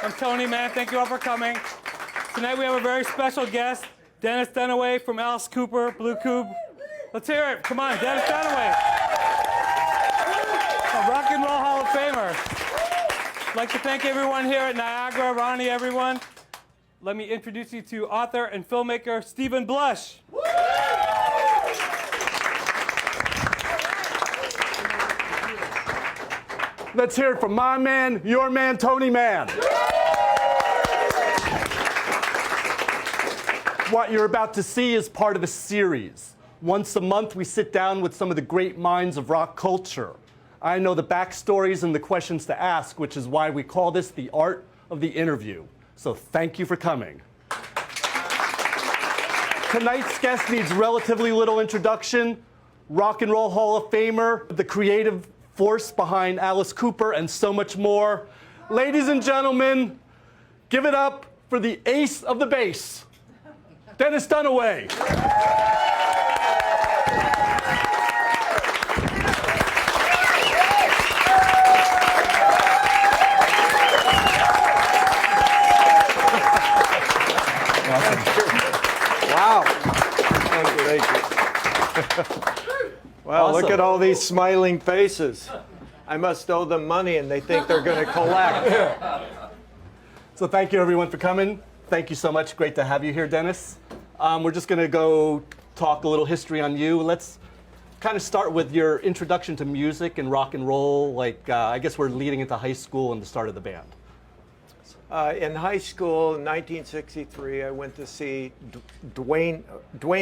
I'm Tony, man. Thank you all for coming. Tonight we have a very special guest, Dennis Dunaway from Alice Cooper, Blue Cube. Let's hear it. Come on, Dennis Dunaway. A Rock and Roll Hall of Famer. I'd like to thank everyone here at Niagara, Ronnie, everyone. Let me introduce you to author and filmmaker Stephen Blush. Let's hear it from my man, your man, Tony Man. What you're about to see is part of a series. Once a month, we sit down with some of the great minds of rock culture. I know the backstories and the questions to ask, which is why we call this the art of the interview. So thank you for coming. Tonight's guest needs relatively little introduction. Rock and Roll Hall of Famer, the creative force behind Alice Cooper, and so much more. Ladies and gentlemen, give it up for the ace of the bass, Dennis Dunaway. Wow. Thank you. Well, Awesome. Look at all these smiling faces. I must owe them money, and they think they're going to collect. So thank you, everyone, for coming. Thank you so much. Great to have you here, Dennis. We're just going to go talk a little history on you. Let's kind of start with your introduction to music and rock and roll. I guess we're leading into high school and the start of the band. In high school, in 1963, I went to see Dwayne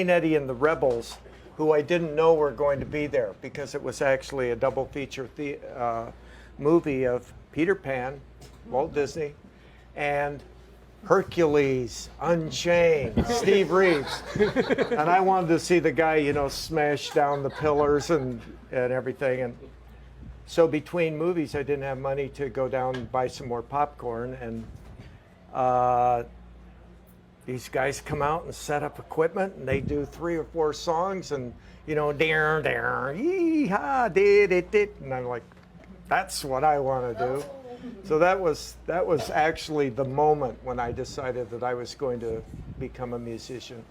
Eddy and the Rebels, who I didn't know were going to be there because it was actually a double feature movie of Peter Pan, Walt Disney, and Hercules, Unchained, Steve Reeves. And I wanted to see the guy, smash down the pillars and everything. And so between movies, I didn't have money to go down and buy some more popcorn. And these guys come out and set up equipment, and they do 3 or 4 songs, and dar dar, yee-haw, did it, and I'm like, that's what I want to do. So that was actually the moment when I decided that I was going to become a musician.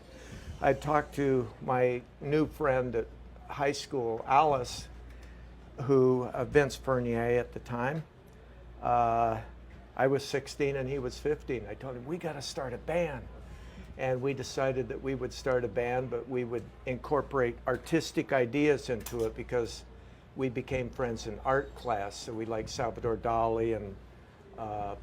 I talked to my new friend at high school, Alice, who Vince Fernier at the time. I was 16 and he was 15. I told him, we got to start a band. And we decided that we would start a band, but we would incorporate artistic ideas into it because we became friends in art class. So we liked Salvador Dali and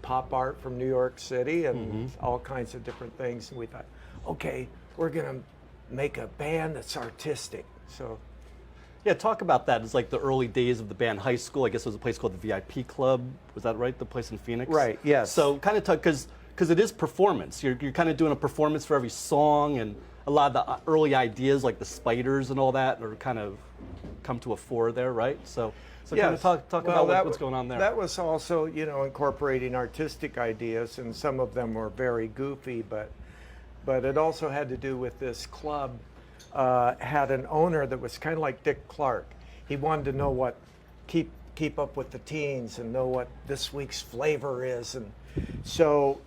pop art from New York City and all kinds of different things. And we thought, okay, we're going to make a band that's artistic. So, Yeah, talk about that. It's like the early days of the band. High school, I guess there was a place called the VIP Club. Was that right? The place in Phoenix? Right, yes. So kind of talk, because it is performance. You're kind of doing a performance for every song, and a lot of the early ideas, like the spiders and all that, are kind of come to a fore there, right? So yes. kind of talk about what's going on there. That was also, incorporating artistic ideas, and some of them were very goofy, but it also had to do with this club. Had an owner that was kind of like Dick Clark. He wanted to know keep up with the teens and know what this week's flavor is, and so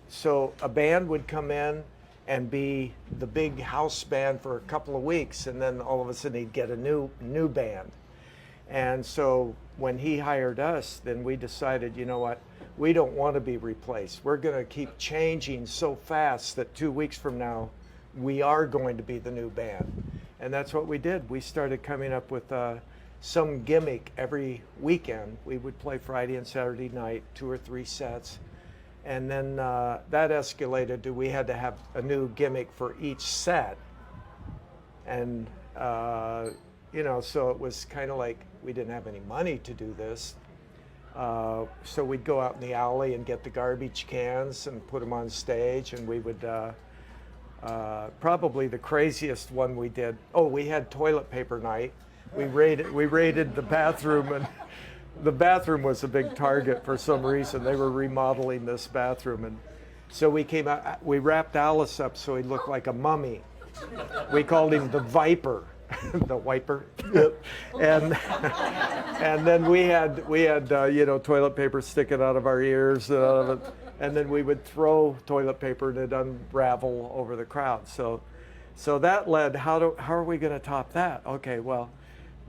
a band would come in and be the big house band for a couple of weeks, and then all of a sudden he'd get a new band. And so when he hired us, then we decided, you know what, we don't want to be replaced. We're going to keep changing so fast that 2 weeks from now we are going to be the new band. And that's what we did. We started coming up with some gimmick every weekend. We would play Friday and Saturday night, 2 or 3 sets. And then that escalated to we had to have a new gimmick for each set. And, so it was kind of like we didn't have any money to do this. So we'd go out in the alley and get the garbage cans and put them on stage, and we would probably the craziest one we did. Oh, we had toilet paper night. We raided the bathroom, and the bathroom was a big target for some reason. They were remodeling this bathroom, and so we came out. We wrapped Alice up so he looked like a mummy. We called him the Viper, the Wiper, and then we had toilet paper sticking out of our ears and out of it. and then we would throw toilet paper and it'd unravel over the crowd. So that led, how are we going to top that? Okay, well,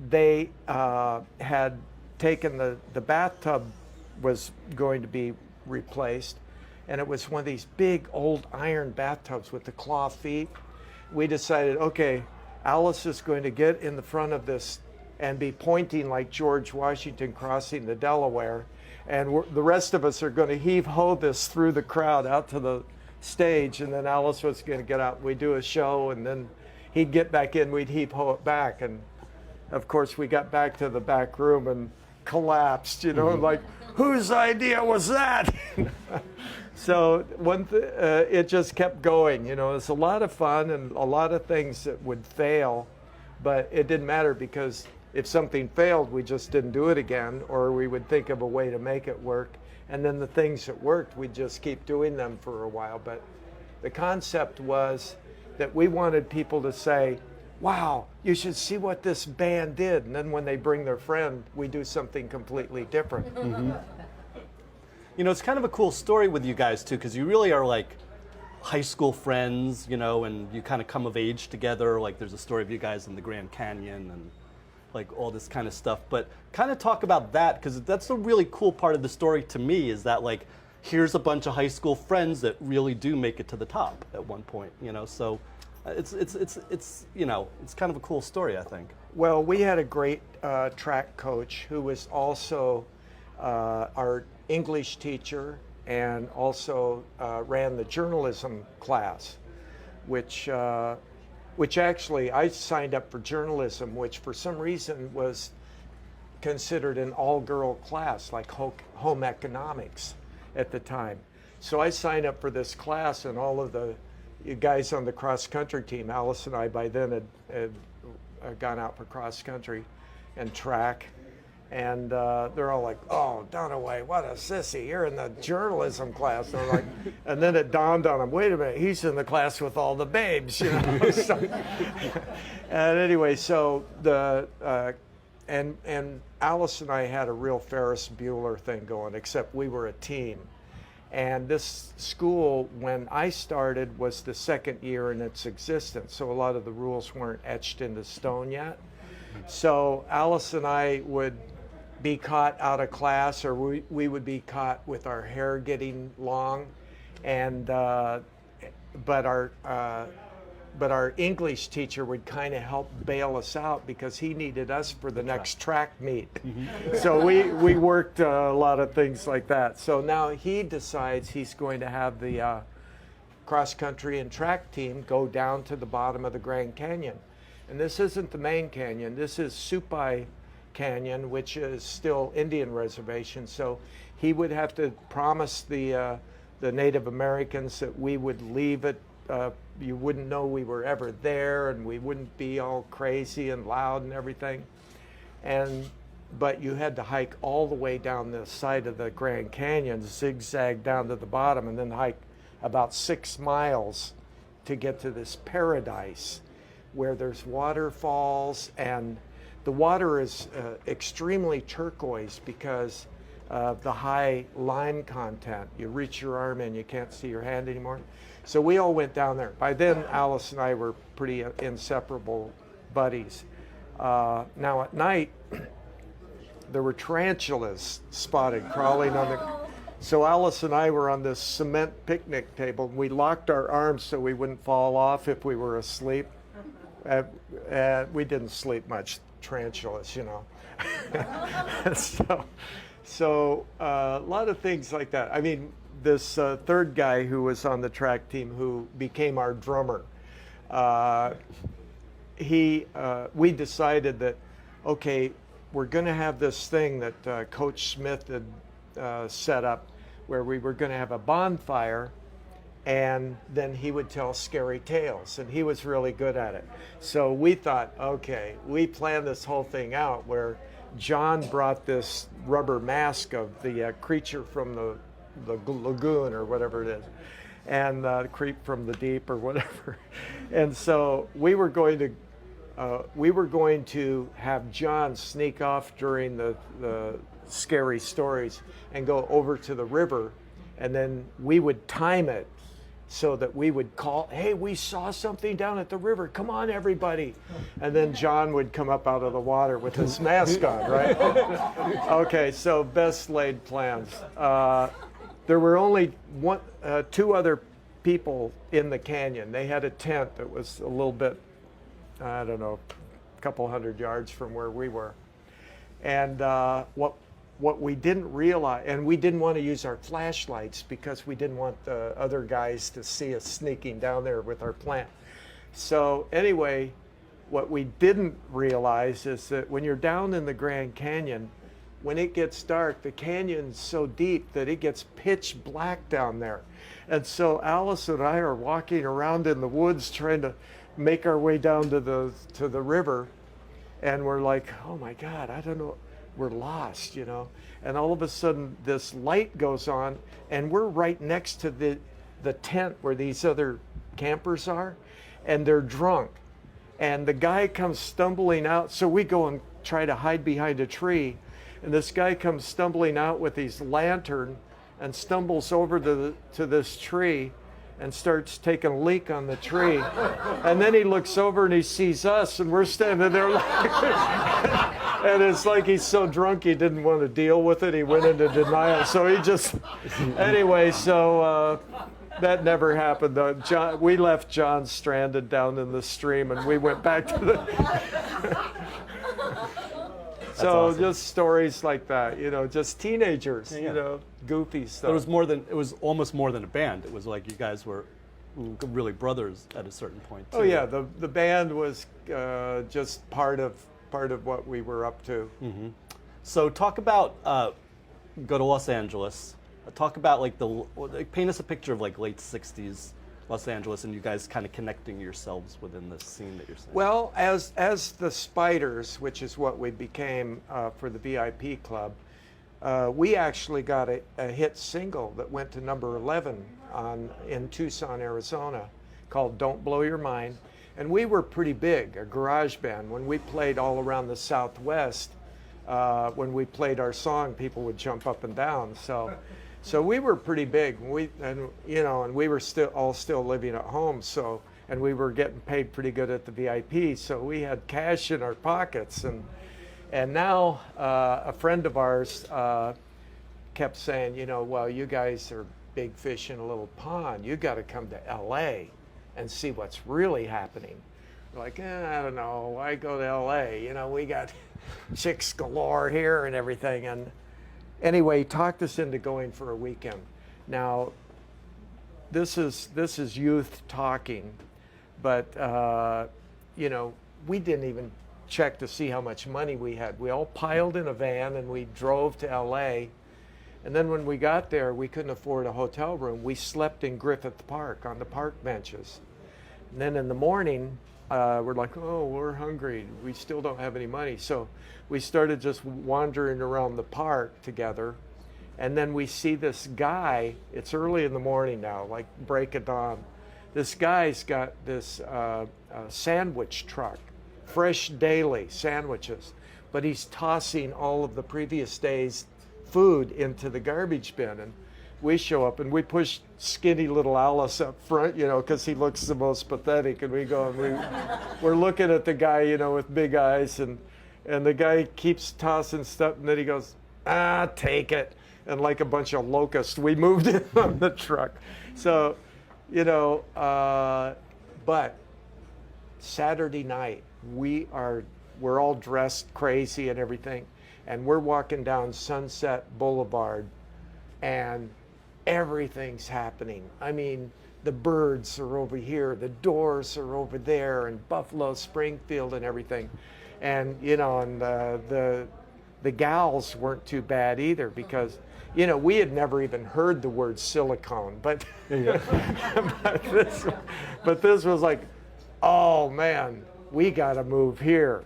they had taken the bathtub was going to be replaced, and it was one of these big old iron bathtubs with the claw feet. We decided, okay, Alice is going to get in the front of this and be pointing like George Washington crossing the Delaware, and the rest of us are going to heave-ho this through the crowd out to the stage, and then Alice was going to get out. We'd do a show, and then he'd get back in, we'd heave-ho it back, and of course we got back to the back room and collapsed, you know, like, whose idea was that? So it just kept going, you know. It was a lot of fun and a lot of things that would fail, but it didn't matter, because if something failed, we just didn't do it again, or we would think of a way to make it work. And then the things that worked, we'd just keep doing them for a while. But the concept was that we wanted people to say, wow, you should see what this band did. And then when they bring their friend, we do something completely different. You know, it's kind of a cool story with you guys too, because you really are like high school friends, you know, and you kind of come of age together. Like there's a story of you guys in the Grand Canyon and like all this kind of stuff. But kind of talk about that, because that's a really cool part of the story to me, is that like here's a bunch of high school friends that really do make it to the top at one point, you know. So it's you know, it's kind of a cool story, I think. Well, we had a great track coach who was also our English teacher, and also ran the journalism class, which actually I signed up for journalism, which for some reason was considered an all-girl class, like home economics at the time. So I signed up for this class, and all of the guys on the cross-country team, Alice and I by then had gone out for cross-country and track, and they're all like, oh, Dunaway, what a sissy, you're in the journalism class. And, like, and then it dawned on them, wait a minute, he's in the class with all the babes, you know. So, and anyway, so and Alice and I had a real Ferris Bueller thing going, except we were a team. And this school, when I started, was the second year in its existence, so a lot of the rules weren't etched into stone yet. So Alice and I would be caught out of class, or we would be caught with our hair getting long, and but our English teacher would kind of help bail us out, because he needed us for the next track meet. So we worked a lot of things like that. So now he decides he's going to have the cross country and track team go down to the bottom of the Grand Canyon. And this isn't the main canyon, this is Supai Canyon, which is still Indian reservation. So he would have to promise the Native Americans that we would leave it, you wouldn't know we were ever there, and we wouldn't be all crazy and loud and everything. But you had to hike all the way down the side of the Grand Canyon, zigzag down to the bottom, and then hike about 6 miles to get to this paradise where there's waterfalls, and the water is extremely turquoise because of the high lime content. You reach your arm in, you can't see your hand anymore. So we all went down there. By then, Alice and I were pretty inseparable buddies. Now at night, there were tarantulas spotted crawling on the... So Alice and I were on this cement picnic table. We locked our arms so we wouldn't fall off if we were asleep. We didn't sleep much, tarantulas, you know. So a lot of things like that. I mean, this third guy who was on the track team, who became our drummer, we decided that, okay, we're going to have this thing that Coach Smith had set up, where we were going to have a bonfire, and then he would tell scary tales, and he was really good at it. So we thought, okay, we planned this whole thing out where John brought this rubber mask of the creature from the lagoon, or whatever it is, and creep from the deep, or whatever. And so we were going to have John sneak off during the scary stories and go over to the river And then we would time it so that we would call, hey, we saw something down at the river. Come on, everybody. And then John would come up out of the water with his mask on, right? Okay, so best laid plans. There were only two other people in the canyon. They had a tent that was a little bit, I don't know, a couple 100 yards from where we were. And what we didn't realize, and we didn't want to use our flashlights because we didn't want the other guys to see us sneaking down there with our plant. So anyway, what we didn't realize is that when you're down in the Grand Canyon, when it gets dark, the canyon's so deep that it gets pitch black down there. And so Alice and I are walking around in the woods trying to make our way down to the river. And we're like, oh my God, I don't know, we're lost, you know. And all of a sudden this light goes on and we're right next to the tent where these other campers are, and they're drunk. And the guy comes stumbling out, so we go and try to hide behind a tree. And this guy comes stumbling out with his lantern and stumbles over to this tree and starts taking a leak on the tree. And then he looks over and he sees us, and we're standing there like, and it's like he's so drunk he didn't want to deal with it. He went into denial. So he just, anyway, so that never happened. We left John stranded down in the stream, and we went back to the... So awesome. Just stories like that, you know, just teenagers, Yeah. you know, goofy stuff. It was almost more than a band. It was like you guys were really brothers at a certain point too. Oh yeah, the band was just part of what we were up to. Mm-hmm. So talk about go to Los Angeles. Talk about paint us a picture of like late '60s Los Angeles and you guys kind of connecting yourselves within this scene that you're saying. Well, as the Spiders, which is what we became for the VIP Club, we actually got a hit single that went to number 11 in Tucson, Arizona, called "Don't Blow Your Mind." And we were pretty big, a garage band. When we played all around the Southwest, when we played our song, people would jump up and down. So we were pretty big. And we were still living at home. And we were getting paid pretty good at the VIP. So we had cash in our pockets. And now a friend of ours kept saying, well, you guys are big fish in a little pond. You got to come to LA and see what's really happening. We're like, I don't know, why go to LA? We got chicks galore here and everything. And anyway, he talked us into going for a weekend. Now, this is youth talking, but we didn't even check to see how much money we had. We all piled in a van and we drove to LA. And then when we got there, we couldn't afford a hotel room. We slept in Griffith Park on the park benches. And then in the morning, we're like, oh, we're hungry. We still don't have any money. So we started just wandering around the park together. And then we see this guy. It's early in the morning now, like break of dawn. This guy's got this sandwich truck, fresh daily sandwiches. But he's tossing all of the previous day's food into the garbage bin. And we show up and we push skinny little Alice up front, because he looks the most pathetic. And we go and we're looking at the guy, with big eyes, and the guy keeps tossing stuff, and then he goes, take it. And like a bunch of locusts, we moved in on the truck. So, but Saturday night, we're all dressed crazy and everything, and we're walking down Sunset Boulevard, and everything's happening. I mean, the Birds are over here, the Doors are over there, and Buffalo Springfield and everything. And, and the gals weren't too bad either, because, we had never even heard the word silicone, but, but this was like, oh man, we gotta move here.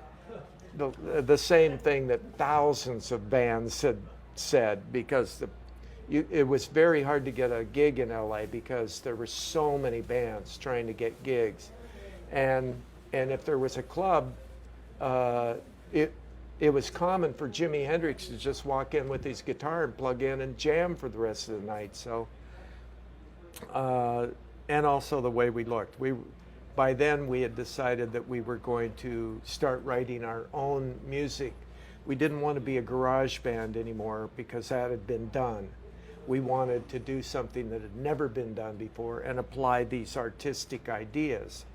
The same thing that thousands of bands had said, because it was very hard to get a gig in LA because there were so many bands trying to get gigs. And if there was a club, it was common for Jimi Hendrix to just walk in with his guitar and plug in and jam for the rest of the night. So and also the way we looked. By then we had decided that we were going to start writing our own music. We didn't want to be a garage band anymore because that had been done. We wanted to do something that had never been done before and apply these artistic ideas.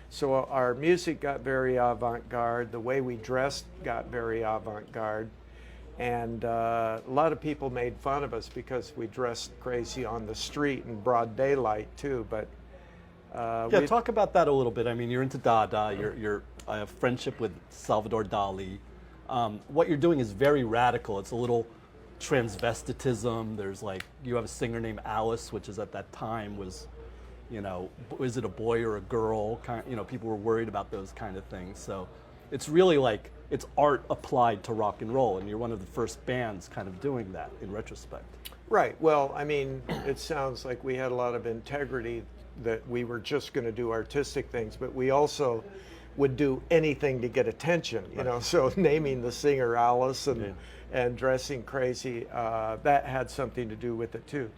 So our music got very avant-garde, the way we dressed got very avant-garde, and a lot of people made fun of us because we dressed crazy on the street in broad daylight too, but yeah, talk about that a little bit. I mean, you're into Dada, you're I have friendship with Salvador Dali. What you're doing is very radical. It's a little transvestitism. There's like, you have a singer named Alice, which is at that time was, you know, is it a boy or a girl? You know, people were worried about those kind of things. So it's really like, it's art applied to rock and roll, and you're one of the first bands kind of doing that in retrospect. Right. Well, I mean, it sounds like we had a lot of integrity, that we were just going to do artistic things, but we also would do anything to get attention, you know, so naming the singer Alice and dressing crazy, that had something to do with it too.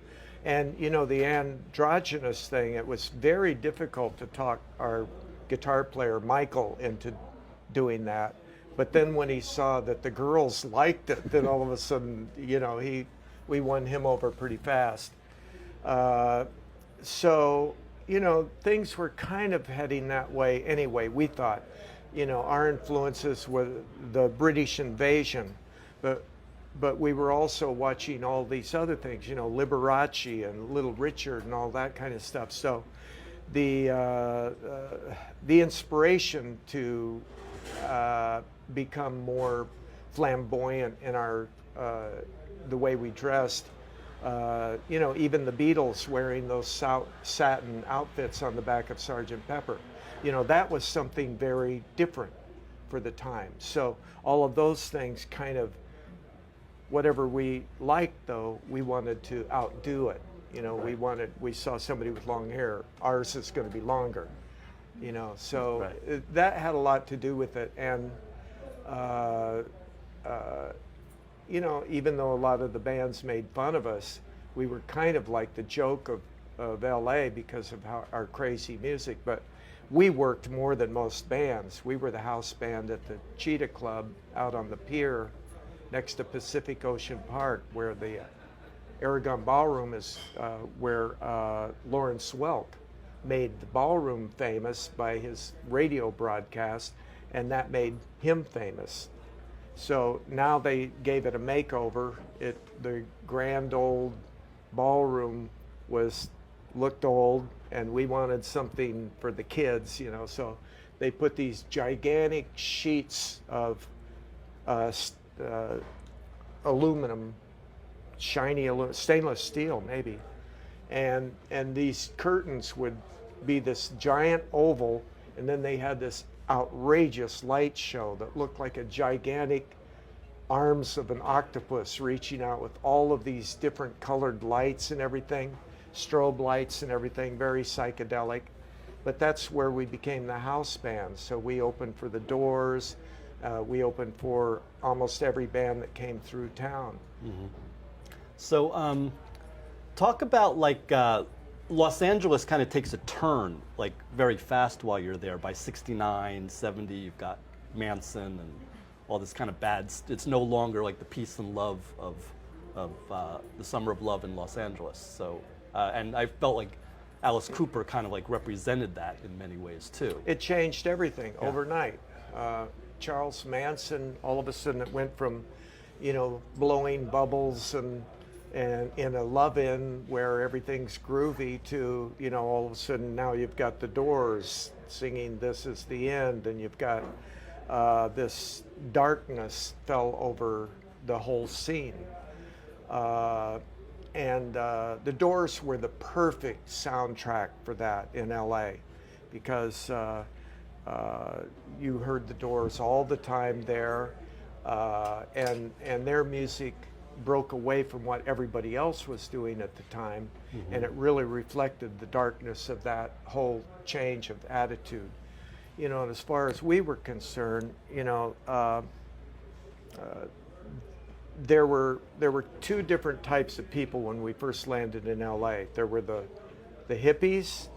And, you know, the androgynous thing, it was very difficult to talk our guitar player, Michael, into doing that. But then when he saw that the girls liked it, then all of a sudden, you know, we won him over pretty fast. So, you know, things were kind of heading that way anyway. We thought, you know, our influences were the British invasion, but we were also watching all these other things, you know, Liberace and Little Richard and all that kind of stuff. So the inspiration to become more flamboyant in our the way we dressed, you know, even the Beatles wearing those satin outfits on the back of Sgt. Pepper, you know, that was something very different for the time. So all of those things kind of, whatever we liked though, we wanted to outdo it. You know, we saw somebody with long hair, ours is going to be longer, you know, so that had a lot to do with it. And you know, even though a lot of the bands made fun of us, we were kind of like the joke of LA because of our crazy music. But we worked more than most bands. We were the house band at the Cheetah Club out on the pier next to Pacific Ocean Park, where the Aragon Ballroom is, where Lawrence Welk made the ballroom famous by his radio broadcast, and that made him famous. So now they gave it a makeover. The grand old ballroom looked old, and we wanted something for the kids, you know. So they put these gigantic sheets of aluminum, shiny stainless steel maybe, and these curtains would be this giant oval, and then they had this outrageous light show that looked like a gigantic arms of an octopus reaching out with all of these different colored lights and everything, strobe lights and everything, very psychedelic. But that's where we became the house band. So we opened for the Doors, we opened for almost every band that came through town. Mm-hmm. So talk about like Los Angeles kind of takes a turn like very fast while you're there. By 69, 70, you've got Manson and all this kind of bad, it's no longer like the peace and love of the summer of love in Los Angeles. So, and I felt like Alice Cooper kind of like represented that in many ways too. It changed everything overnight. Charles Manson, all of a sudden it went from, you know, blowing bubbles and in a love-in where everything's groovy to, you know, all of a sudden now you've got the Doors singing "This Is the End," and you've got this darkness fell over the whole scene. And the Doors were the perfect soundtrack for that in LA, because you heard the Doors all the time there, and their music broke away from what everybody else was doing at the time, and it really reflected the darkness of that whole change of attitude. You know, and as far as we were concerned, you know, there were two different types of people when we first landed in LA. There were the the hippies,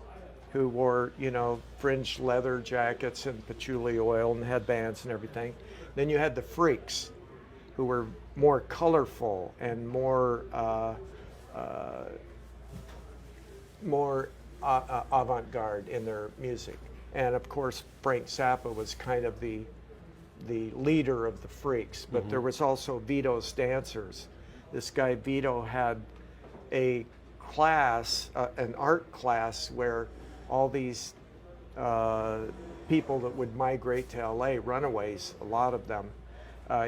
who wore, you know, fringed leather jackets and patchouli oil and headbands and everything. Then you had the freaks, who were more colorful and more avant-garde in their music. And of course, Frank Zappa was kind of the leader of the freaks, but there was also Vito's dancers. This guy Vito had a class, an art class, where all these people that would migrate to LA, runaways, a lot of them,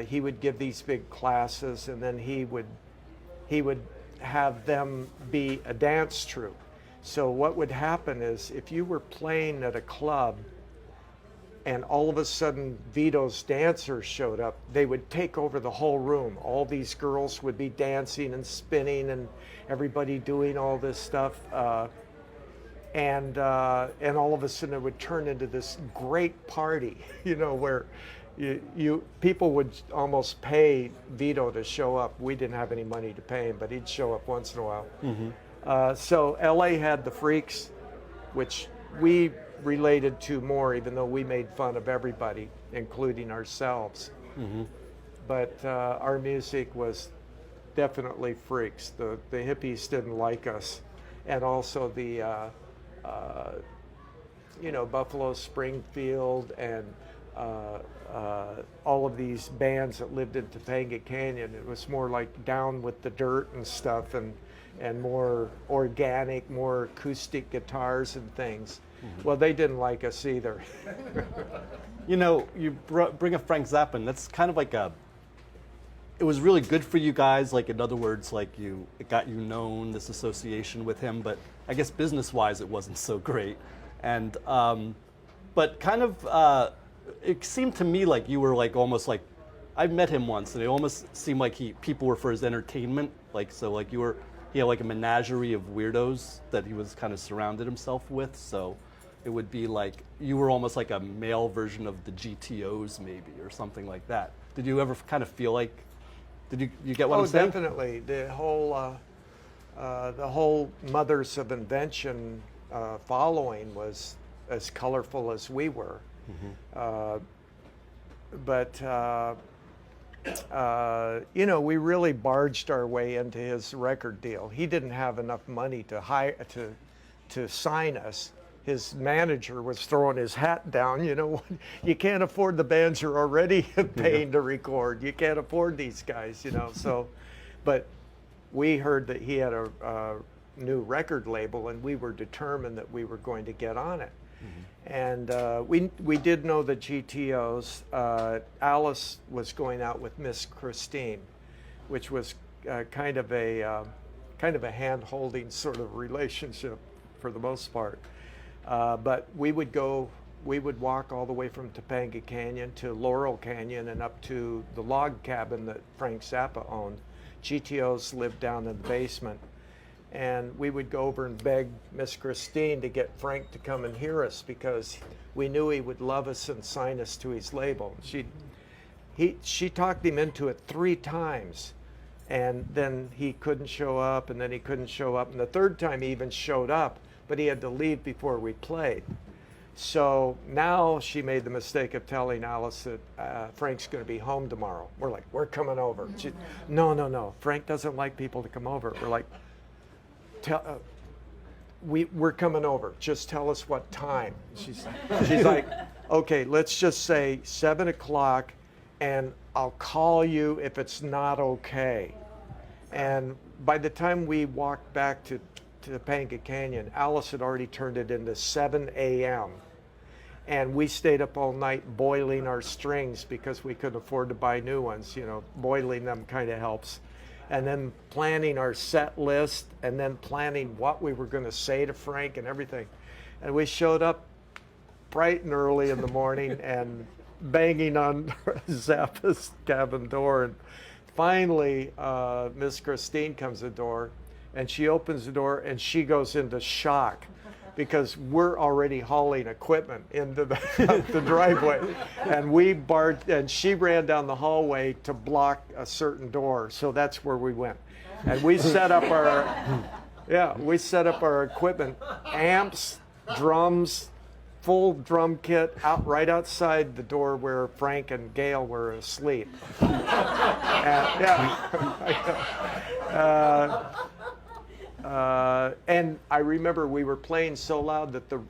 he would give these big classes, and then he would have them be a dance troupe. So what would happen is, if you were playing at a club and all of a sudden Vito's dancers showed up, they would take over the whole room. All these girls would be dancing and spinning and everybody doing all this stuff. And all of a sudden it would turn into this great party, you know, where people would almost pay Vito to show up. We didn't have any money to pay him, but he'd show up once in a while. So LA had the freaks, which we related to more, even though we made fun of everybody, including ourselves. But our music was definitely freaks. The hippies didn't like us, and also the you know, Buffalo Springfield and all of these bands that lived in Topanga Canyon. It was more like down with the dirt and stuff, and more organic, more acoustic guitars and things. Well, they didn't like us either. You know, you bring up Frank Zappa, and that's kind of like it was really good for you guys. Like, in other words, like it got you known, this association with him, but I guess business-wise it wasn't so great. And, but kind of, it seemed to me like you were like almost like, I met him once, and it almost seemed like people were for his entertainment. Like, so like he had like a menagerie of weirdos that he was kind of surrounded himself with. So it would be like, you were almost like a male version of the GTOs maybe, or something like that. Did you ever kind of feel like, did you get what I'm saying? Oh, definitely. The whole Mothers of Invention following was as colorful as we were. But you know, we really barged our way into his record deal. He didn't have enough money to sign us. His manager was throwing his hat down. You know, you can't afford the bands you're already paying to record. You can't afford these guys, you know. So, but we heard that he had a new record label, and we were determined that we were going to get on it. And we did know the GTOs. Alice was going out with Miss Christine, which was kind of a hand-holding sort of relationship for the most part. But we would walk all the way from Topanga Canyon to Laurel Canyon and up to the log cabin that Frank Zappa owned. GTOs lived down in the basement. And we would go over and beg Miss Christine to get Frank to come and hear us, because we knew he would love us and sign us to his label. She talked him into it 3 times, and then he couldn't show up, and then he couldn't show up, and the third time he even showed up, but he had to leave before we played. So now she made the mistake of telling Alice that Frank's going to be home tomorrow. We're like, we're coming over. No, Frank doesn't like people to come over. We're like, we're coming over. Just tell us what time. She's like, okay, let's just say 7 o'clock, and I'll call you if it's not okay. And by the time we walked back to Topanga Canyon, Alice had already turned it into 7 a.m. And we stayed up all night boiling our strings because we couldn't afford to buy new ones. You know, boiling them kind of helps. And then planning our set list, and then planning what we were going to say to Frank and everything. And we showed up bright and early in the morning and banging on Zappa's cabin door. And finally, Miss Christine comes to the door, and she opens the door and she goes into shock, because we're already hauling equipment into the driveway. And she ran down the hallway to block a certain door. So that's where we went. And we set up Yeah, we set up our equipment, amps, drums, full drum kit right outside the door where Frank and Gail were asleep. And I remember we were playing so loud that the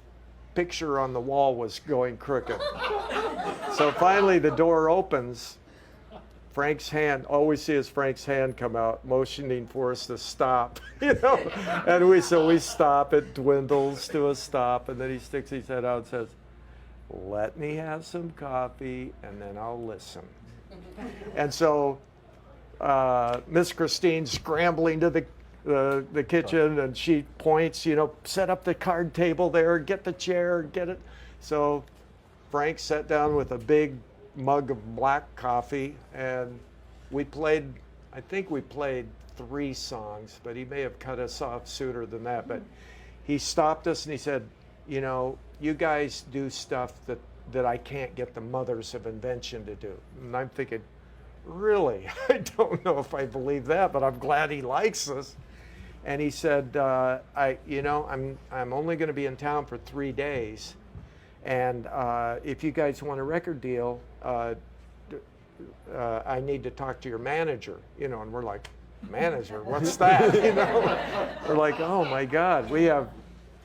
picture on the wall was going crooked. So finally the door opens. Frank's hand, all we see is Frank's hand come out, motioning for us to stop, And we stop, it dwindles to a stop, and then he sticks his head out and says, "Let me have some coffee, and then I'll listen." And so Miss Christine's scrambling to the kitchen, and she points, set up the card table there, get the chair, get it. So Frank sat down with a big mug of black coffee, and I think we played 3 songs, but he may have cut us off sooner than that. But he stopped us and he said, you guys do stuff that I can't get the mothers of invention to do. And I'm thinking, really? I don't know if I believe that, but I'm glad he likes us. And he said, I'm only going to be in town for 3 days. And if you guys want a record deal, I need to talk to your manager, and we're like, manager, what's that? We're like, oh my God, we have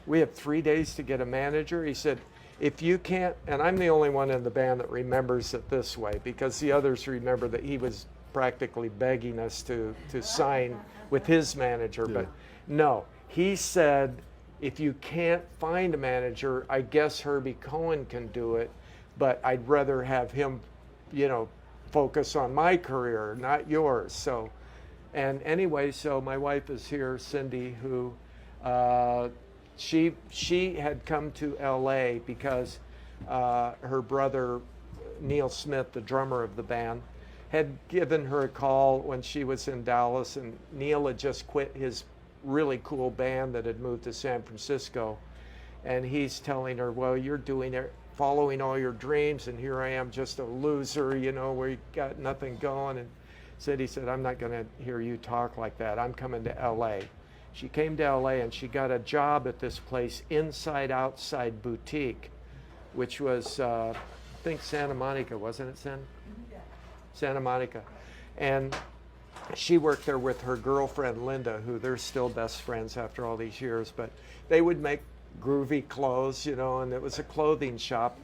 3 days to get a manager. He said, if you can't, and I'm the only one in the band that remembers it this way, because the others remember that he was practically begging us to sign with his manager. Yeah. But no, he said, if you can't find a manager, I guess Herbie Cohen can do it, but I'd rather have him, focus on my career, not yours. So, and anyway, so my wife is here, Cindy, who she had come to LA because her brother, Neil Smith, the drummer of the band, had given her a call when she was in Dallas, and Neil had just quit his really cool band that had moved to San Francisco, and he's telling her, well, you're doing it, following all your dreams, and here I am just a loser, where you got nothing going. And he said, I'm not going to hear you talk like that. I'm coming to LA. She came to LA and she got a job at this place, Inside Outside Boutique, which was, I think Santa Monica, wasn't it, Santa Monica. And she worked there with her girlfriend, Linda, who they're still best friends after all these years, but they would make groovy clothes, and it was a clothing shop.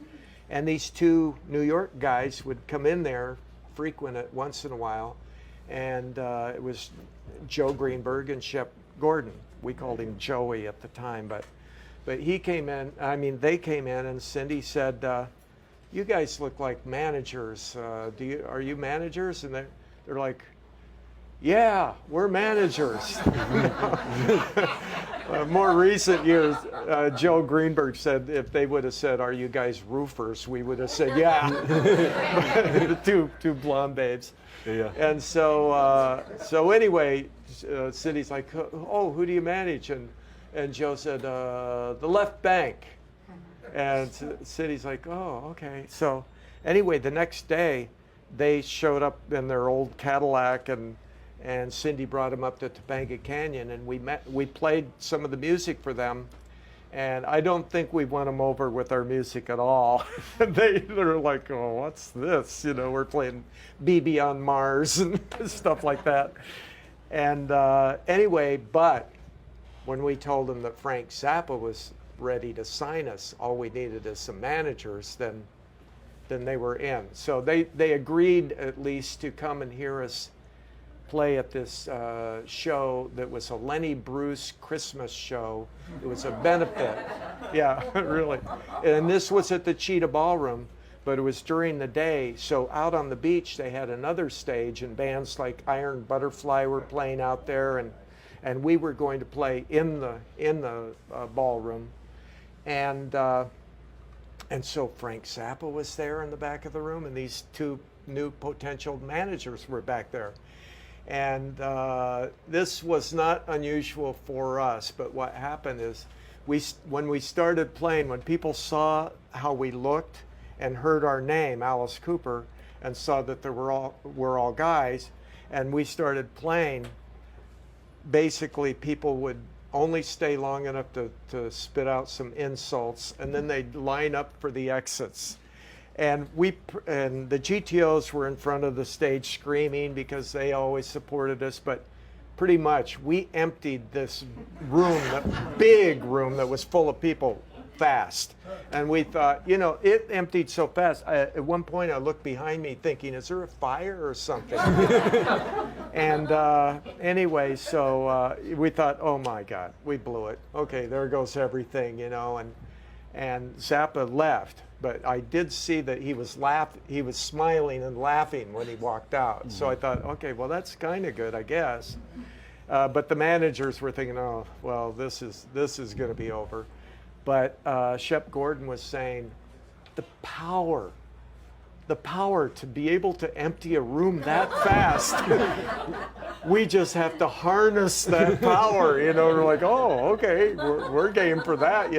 And these 2 New York guys would come in there, frequent it once in a while, and it was Joe Greenberg and Shep Gordon. We called him Joey at the time, but he came in, they came in, and Cindy said, you guys look like managers. Are you managers? And they're like, yeah, we're managers. More recent years, Joe Greenberg said if they would have said, are you guys roofers, we would have said, yeah. two blonde babes. Yeah. And so anyway, Cindy's like, oh, who do you manage? And Joe said, the left bank. And Cindy's like, oh, okay. So anyway, the next day, they showed up in their old Cadillac, and Cindy brought them up to Topanga Canyon, and we played some of the music for them, and I don't think we won them over with our music at all. They're like, oh, what's this? We're playing BB on Mars and stuff like that. And anyway, but when we told them that Frank Zappa was ready to sign us, all we needed is some managers, then they were in. So they agreed at least to come and hear us play at this show that was a Lenny Bruce Christmas show. It was a benefit. Yeah, really. And this was at the Cheetah Ballroom, but it was during the day. So out on the beach, they had another stage, and bands like Iron Butterfly were playing out there, and we were going to play in the ballroom. And so Frank Zappa was there in the back of the room, and these 2 new potential managers were back there. And this was not unusual for us, but what happened is when we started playing, when people saw how we looked and heard our name, Alice Cooper, and saw that we're all guys, and we started playing, basically people would only stay long enough to spit out some insults, and then they'd line up for the exits. And the GTOs were in front of the stage screaming because they always supported us, but pretty much we emptied this room, that big room that was full of people, fast. And we thought, it emptied so fast. At one point I looked behind me thinking, is there a fire or something? And anyway, so we thought, oh my God, we blew it. Okay, there goes everything, and Zappa left. But I did see that he was smiling and laughing when he walked out. So I thought, okay, well, that's kind of good, I guess. But the managers were thinking, oh, well, this is going to be over. But Shep Gordon was saying, the power to be able to empty a room that fast, we just have to harness that power. We're like, oh, okay, we're game for that,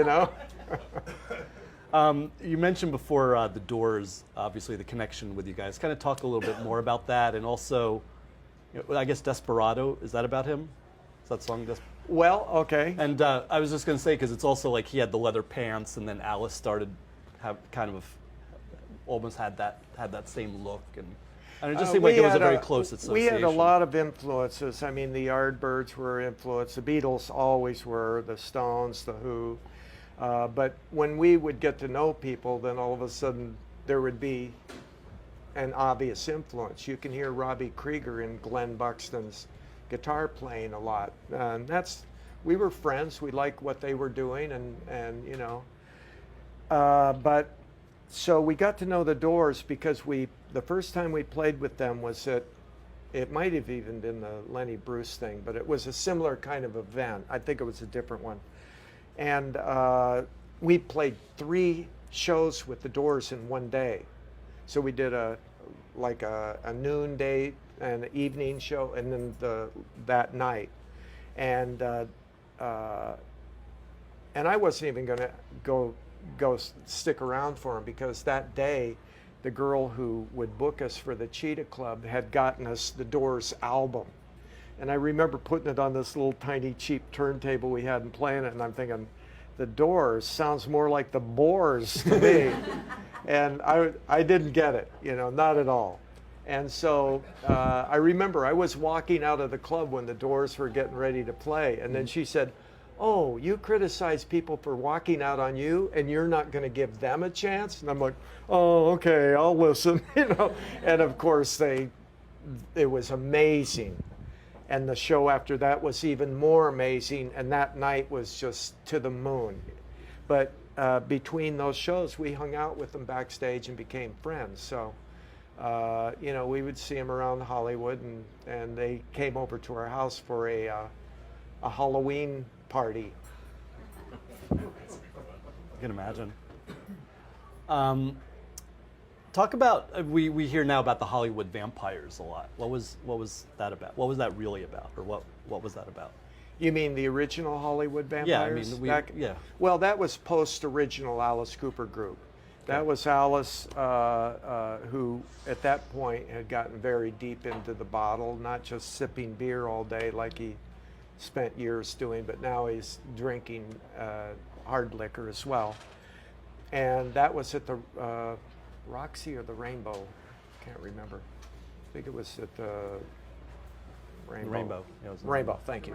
You mentioned before the Doors, obviously the connection with you guys. Kind of talk a little bit more about that, and also, I guess Desperado, is that about him? Is that song Desperado? Well, okay. And I was just going to say, because it's also like he had the leather pants, and then Alice started almost had that same look, and it just seemed like it was a very close association. We had a lot of influences. I mean, the Yardbirds were influenced. The Beatles always were. The Stones, the Who. But when we would get to know people, then all of a sudden there would be an obvious influence. You can hear Robbie Krieger in Glenn Buxton's guitar playing a lot. And we were friends. We liked what they were doing, but so we got to know the Doors because the first time we played with them was it might have even been the Lenny Bruce thing, but it was a similar kind of event. I think it was a different one. And we played 3 shows with the Doors in one day. So we did a noonday and an evening show, and then that night. And I wasn't even going to go stick around for them, because that day the girl who would book us for the Cheetah Club had gotten us the Doors album. And I remember putting it on this little tiny cheap turntable we had and playing it, and I'm thinking, the Doors sounds more like the Boars to me. And I didn't get it, not at all. And so I remember I was walking out of the club when the Doors were getting ready to play, and then she said, oh, you criticize people for walking out on you, and you're not going to give them a chance? And I'm like, oh, okay, I'll listen, And of course, it was amazing. And the show after that was even more amazing, and that night was just to the moon. But between those shows, we hung out with them backstage and became friends. So, we would see them around Hollywood, and they came over to our house for a Halloween party. I can imagine. Talk about, we hear now about the Hollywood vampires a lot. What was that about? What was that really about? Or what was that about? You mean the original Hollywood vampires? Yeah, yeah. Well, that was post-original Alice Cooper group. That was Alice, who at that point had gotten very deep into the bottle, not just sipping beer all day like he spent years doing, but now he's drinking hard liquor as well. And that was at the Roxy or the Rainbow, can't remember. I think it was at the Rainbow. Rainbow. Yeah, Rainbow, thank you.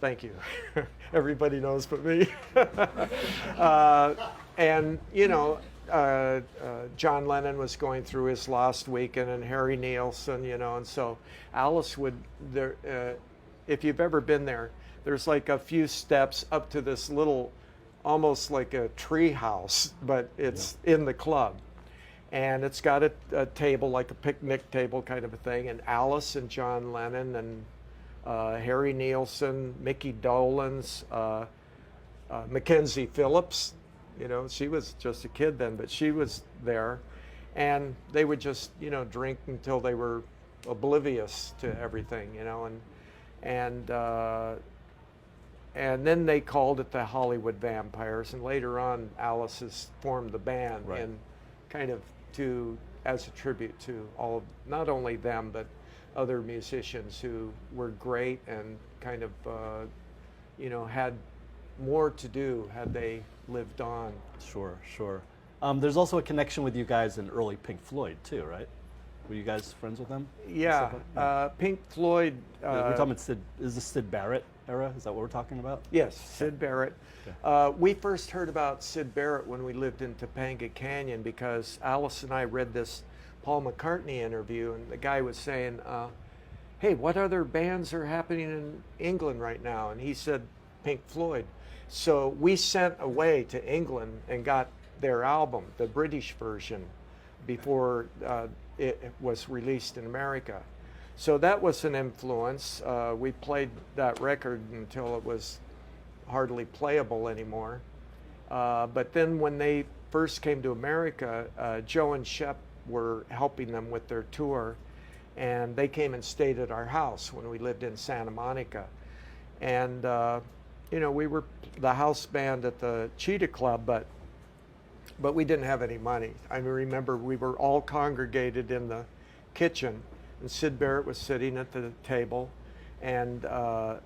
Thank you. Everybody knows but me. And, John Lennon was going through his Lost Weekend, and Harry Nilsson, and so Alice would, if you've ever been there, there's like a few steps up to this little, almost like a tree house, but it's in the club. And it's got a table, like a picnic table kind of a thing, and Alice and John Lennon and Harry Nilsson, Mickey Dolenz, Mackenzie Phillips, she was just a kid then, but she was there. And they would just, drink until they were oblivious to everything, and then they called it the Hollywood Vampires. And later on, Alice has formed the band, right, and kind of as a tribute to all of, not only them, but other musicians who were great and kind of, had more to do had they lived on. Sure, sure. There's also a connection with you guys in early Pink Floyd too, right? Were you guys friends with them? Yeah, Pink Floyd. We're talking about Sid. Is this Sid Barrett era? Is that what we're talking about? Yes, Sid Barrett. Okay. We first heard about Sid Barrett when we lived in Topanga Canyon because Alice and I read this Paul McCartney interview, and the guy was saying, hey, what other bands are happening in England right now? And he said Pink Floyd. So we sent away to England and got their album, the British version, before it was released in America. So that was an influence. We played that record until it was hardly playable anymore. But then when they first came to America, Joe and Shep were helping them with their tour, and they came and stayed at our house when we lived in Santa Monica. And we were the house band at the Cheetah Club, but we didn't have any money. I remember we were all congregated in the kitchen, and Sid Barrett was sitting at the table, and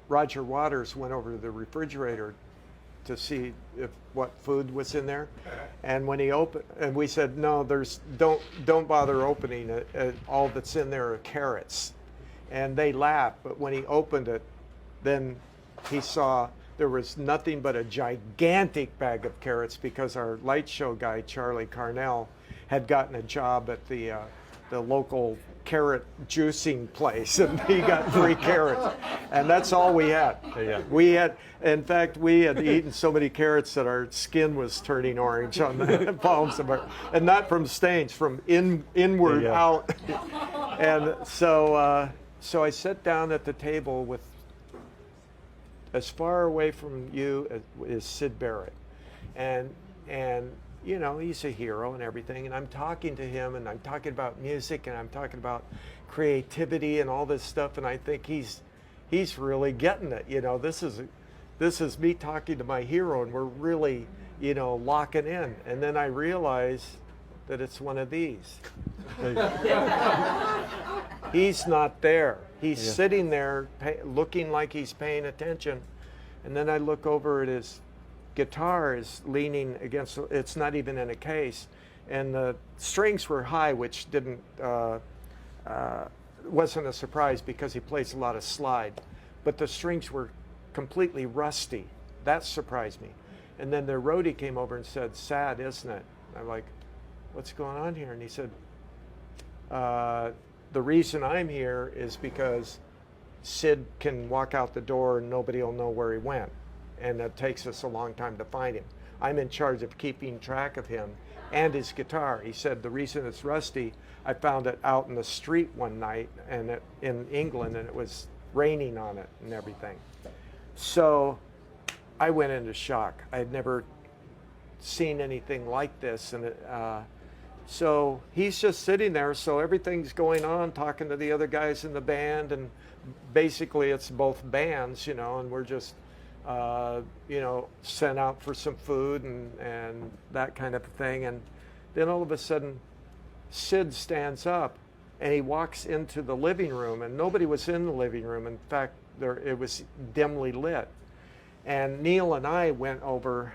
Roger Waters went over to the refrigerator to see what food was in there. And when he opened, and we said, no, don't bother opening it. All that's in there are carrots. And they laughed, but when he opened it, then he saw there was nothing but a gigantic bag of carrots because our light show guy, Charlie Carnell, had gotten a job at the local carrot juicing place, and he got 3 carrots, and that's all we had. Yeah. In fact, we had eaten so many carrots that our skin was turning orange on the palms of our, and not from stains, from inward out. And so I sat down at the table with, as far away from you as Sid Barrett, and he's a hero and everything, and I'm talking to him, and I'm talking about music, and I'm talking about creativity and all this stuff, and I think he's really getting it. This is me talking to my hero, and we're really locking in. And then I realize that it's one of these. He's not there. He's sitting there looking like he's paying attention, and then I look over at his guitar is leaning against, it's not even in a case, and the strings were high, which wasn't a surprise because he plays a lot of slide, but the strings were completely rusty. That surprised me. And then the roadie came over and said, sad, isn't it? I'm like, what's going on here? And he said, the reason I'm here is because Sid can walk out the door and nobody will know where he went. And it takes us a long time to find him. I'm in charge of keeping track of him and his guitar. He said, the reason it's rusty, I found it out in the street one night in England, and it was raining on it and everything. So I went into shock. I had never seen anything like this. And so he's just sitting there, so everything's going on, talking to the other guys in the band, and basically it's both bands, and we're just sent out for some food and that kind of thing. And then all of a sudden, Sid stands up and he walks into the living room, and nobody was in the living room. In fact, it was dimly lit. And Neil and I went over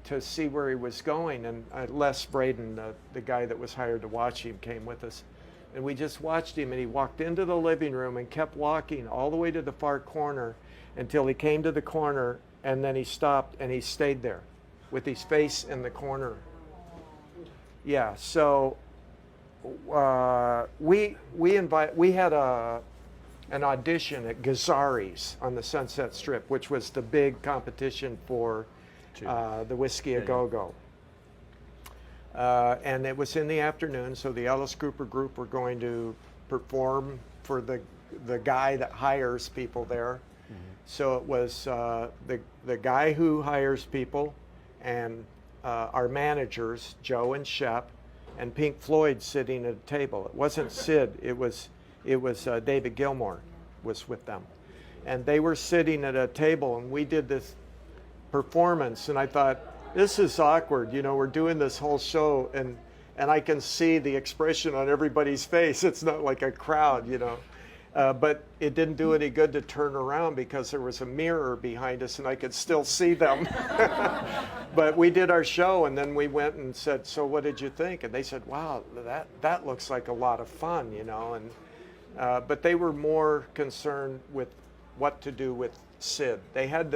to see where he was going, and Les Braden, the guy that was hired to watch him, came with us. And we just watched him, and he walked into the living room and kept walking all the way to the far corner until he came to the corner, and then he stopped and he stayed there with his face in the corner. Yeah, so we had an audition at Gazzari's on the Sunset Strip, which was the big competition for the Whiskey A Go-Go. And it was in the afternoon, so the Alice Cooper group were going to perform for the guy that hires people there. Mm-hmm. So it was the guy who hires people and our managers, Joe and Shep, and Pink Floyd sitting at a table. It wasn't Sid, it was David Gilmour was with them. And they were sitting at a table, and we did this performance, and I thought, this is awkward, we're doing this whole show, and I can see the expression on everybody's face. It's not like a crowd, But it didn't do any good to turn around because there was a mirror behind us and I could still see them. But we did our show and then we went and said, so what did you think? And they said, wow, that looks like a lot of fun, you know. And but they were more concerned with what to do with Sid. They had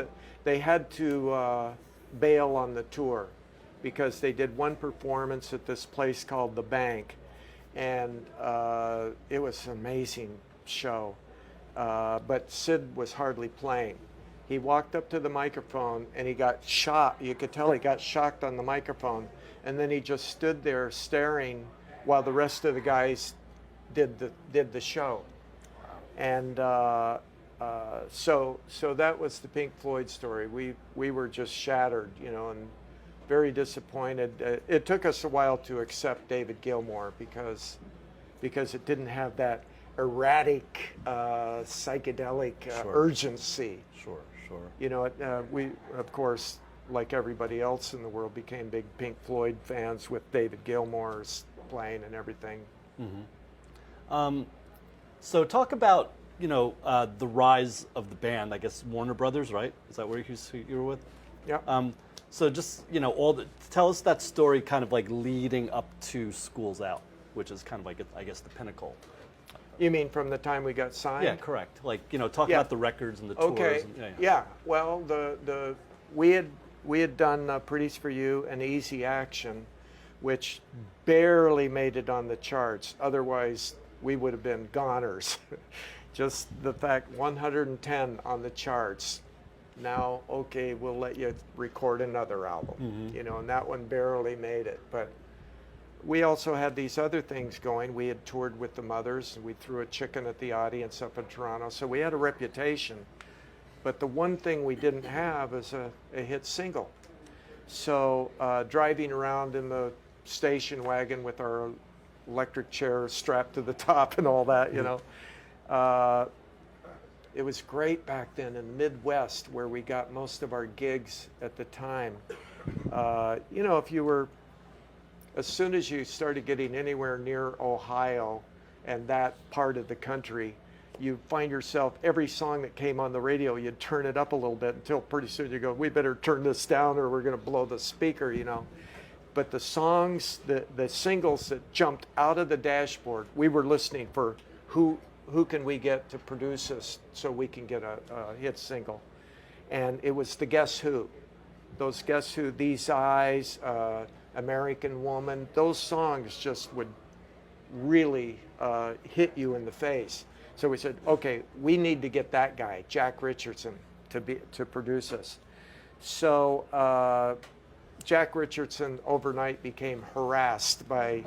to bail on the tour because they did one performance at this place called The Bank, and it was an amazing show. But Sid was hardly playing. He walked up to the microphone and he got shocked. You could tell he got shocked on the microphone, and then he just stood there staring while the rest of the guys did the show. And so that was the Pink Floyd story. We were just shattered, you know, and very disappointed. It took us a while to accept David Gilmour because it didn't have that erratic, psychedelic urgency. Sure. You know, we, of course, like everybody else in the world, became big Pink Floyd fans with David Gilmour's playing and everything. Mm-hmm. So talk about, you know, the rise of the band. I guess Warner Brothers, right? Is that where you were with? Yeah. So just, you know, tell us that story, kind of like leading up to School's Out, which is kind of like, I guess, the pinnacle. You mean from the time we got signed? Yeah, correct. Like, you know, talk about the records and the tours. Okay. And, yeah. Well, we had done Pretty's for You and Easy Action, which barely made it on the charts. Otherwise, we would have been goners. Just the fact 110 on the charts. Now, okay, we'll let you record another album. Mm-hmm. You know, and that one barely made it. But we also had these other things going. We had toured with the Mothers, and we threw a chicken at the audience up in Toronto. So we had a reputation. But the one thing we didn't have is a hit single. So driving around in the station wagon with our electric chair strapped to the top and all that, you know. It was great back then in the Midwest where we got most of our gigs at the time. You know, as soon as you started getting anywhere near Ohio and that part of the country, you find yourself, every song that came on the radio, you'd turn it up a little bit until pretty soon you go, we better turn this down or we're going to blow the speaker, you know. But the songs, the singles that jumped out of the dashboard, we were listening for who can we get to produce us so we can get a hit single. And it was the Guess Who. Those Guess Who, These Eyes, American Woman, those songs just would really hit you in the face. So we said, okay, we need to get that guy, Jack Richardson, to produce us. So Jack Richardson overnight became harassed by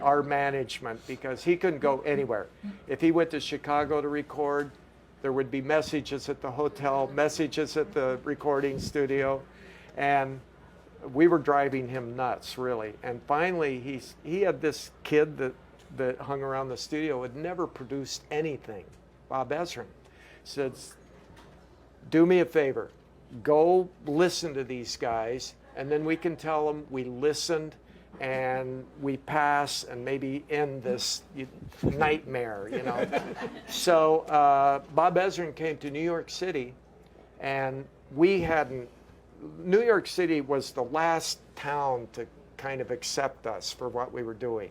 our management because he couldn't go anywhere. If he went to Chicago to record, there would be messages at the hotel, messages at the recording studio, and we were driving him nuts, really. And finally, he had this kid that hung around the studio, had never produced anything, Bob Ezrin, said, do me a favor, go listen to these guys, and then we can tell them we listened and we pass and maybe end this nightmare, you know. So Bob Ezrin came to New York City, and New York City was the last town to kind of accept us for what we were doing.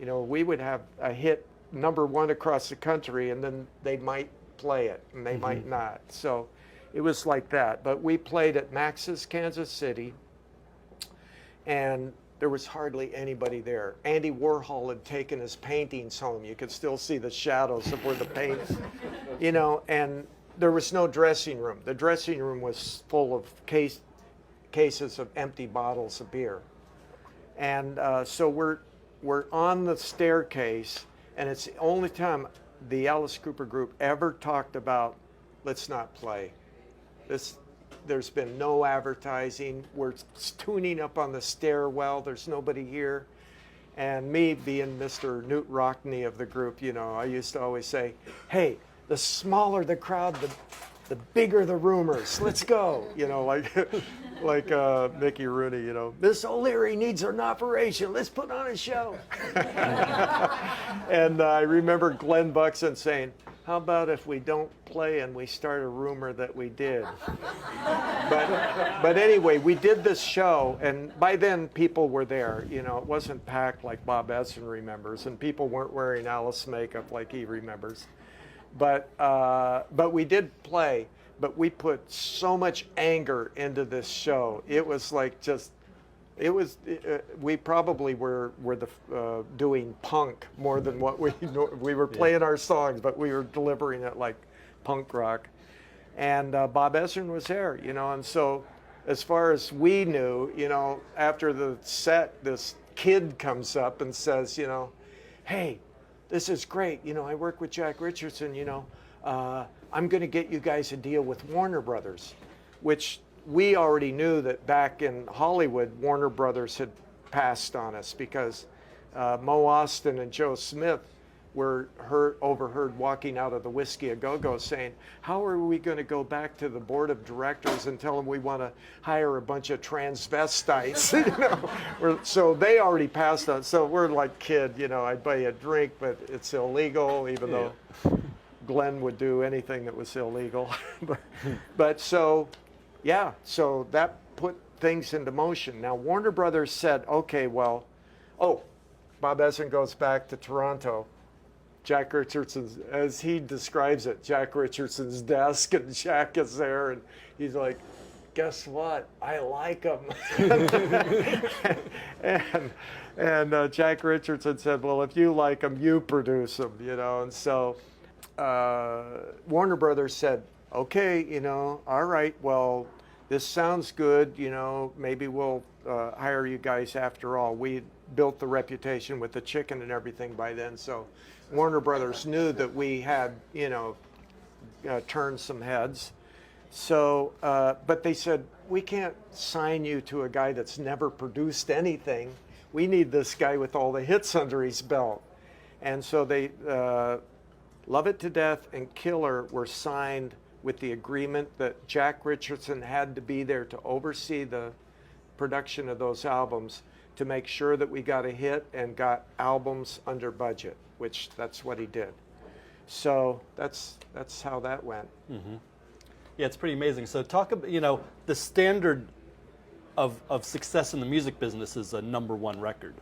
You know, we would have a hit #1 across the country, and then they might play it, and they might not. So it was like that. But we played at Max's Kansas City, and there was hardly anybody there. Andy Warhol had taken his paintings home. You could still see the shadows of where the paint, you know, and there was no dressing room. The dressing room was full of cases of empty bottles of beer. And so we're on the staircase, and it's the only time the Alice Cooper group ever talked about, let's not play. There's been no advertising. We're tuning up on the stairwell. There's nobody here. And me being Mr. Newt Rockney of the group, you know, I used to always say, hey, the smaller the crowd, the bigger the rumors. Let's go. You know, like Mickey Rooney, you know, Miss O'Leary needs an operation. Let's put on a show. And I remember Glenn Buxton saying, how about if we don't play and we start a rumor that we did? But anyway, we did this show, and by then people were there. You know, it wasn't packed like Bob Esson remembers, and people weren't wearing Alice makeup like he remembers. But we did play, but we put so much anger into this show. It was like just, we probably were doing punk more than what we were playing our songs, but we were delivering it like punk rock. And Bob Esson was there, you know, and so as far as we knew, you know, after the set, this kid comes up and says, you know, hey, this is great. You know, I work with Jack Richardson, you know, I'm going to get you guys a deal with Warner Brothers, which we already knew that back in Hollywood, Warner Brothers had passed on us because Mo Austin and Joe Smith were overheard walking out of the Whiskey A Go-Go saying, how are we going to go back to the board of directors and tell them we want to hire a bunch of transvestites? You know, so they already passed on. So we're like, kid, you know, I'd buy you a drink, but it's illegal, even though Glenn would do anything that was illegal. but so, yeah, so that put things into motion. Now, Warner Brothers said, okay, well, Bob Esson goes back to Toronto. Jack Richardson's, as he describes it, Jack Richardson's desk, and Jack is there, and he's like, guess what? I like him. and Jack Richardson said, well, if you like him, you produce him, you know. And so Warner Brothers said, okay, you know, all right, well, this sounds good, you know, maybe we'll hire you guys after all. We built the reputation with the chicken and everything by then, so Warner Brothers knew that we had, you know, turned some heads. So, but they said, we can't sign you to a guy that's never produced anything. We need this guy with all the hits under his belt. And so they, Love It to Death and Killer were signed with the agreement that Jack Richardson had to be there to oversee the production of those albums to make sure that we got a hit and got albums under budget, which that's what he did. So that's how that went. Mm-hmm. Yeah, it's pretty amazing. So talk about, you know, the standard of success in the music business is a #1 record.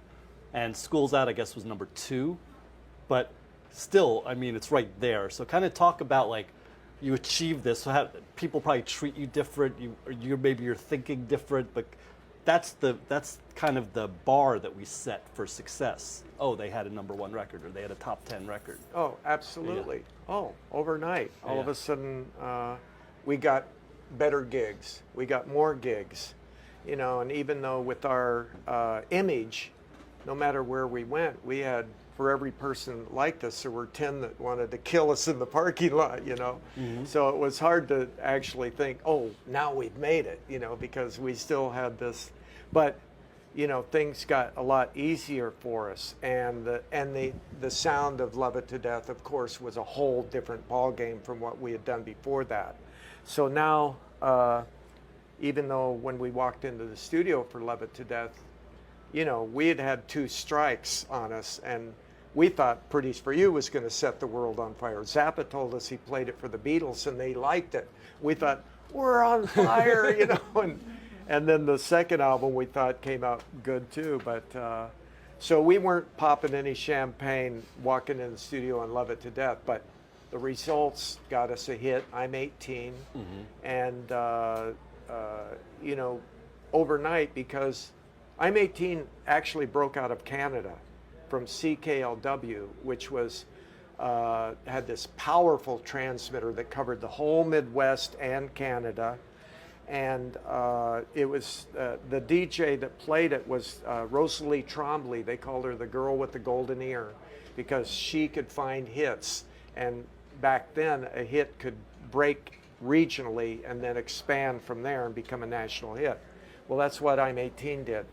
And School's Out, I guess, was #2. But still, I mean, it's right there. So kind of talk about, like, you achieve this. So how, people probably treat you different. Maybe you're thinking different, but that's kind of the bar that we set for success. Oh, they had a #1 record, or they had a top 10 record. Oh, absolutely. Yeah. Oh, overnight, all of a sudden, we got better gigs. We got more gigs, you know. And even though with our image, no matter where we went, we had, for every person that liked us, there were 10 that wanted to kill us in the parking lot, you know. Mm-hmm. So it was hard to actually think, oh, now we've made it, you know, because we still had this. But, you know, things got a lot easier for us. And the sound of Love It to Death, of course, was a whole different ballgame from what we had done before that. So now, even though when we walked into the studio for Love It to Death, you know, we had had 2 strikes on us, and we thought Pretty's for You was going to set the world on fire. Zappa told us he played it for the Beatles, and they liked it. We thought, we're on fire, you know. And then the second album we thought came out good too. But so we weren't popping any champagne walking in the studio on Love It to Death, but the results got us a hit, I'm 18, mm-hmm. and you know, overnight, because I'm 18 actually broke out of Canada from CKLW, which was had this powerful transmitter that covered the whole Midwest and Canada. And it was the DJ that played it was Rosalie Trombley. They called her the girl with the golden ear because she could find hits. And back then, a hit could break regionally and then expand from there and become a national hit. Well, that's what I'm 18 did.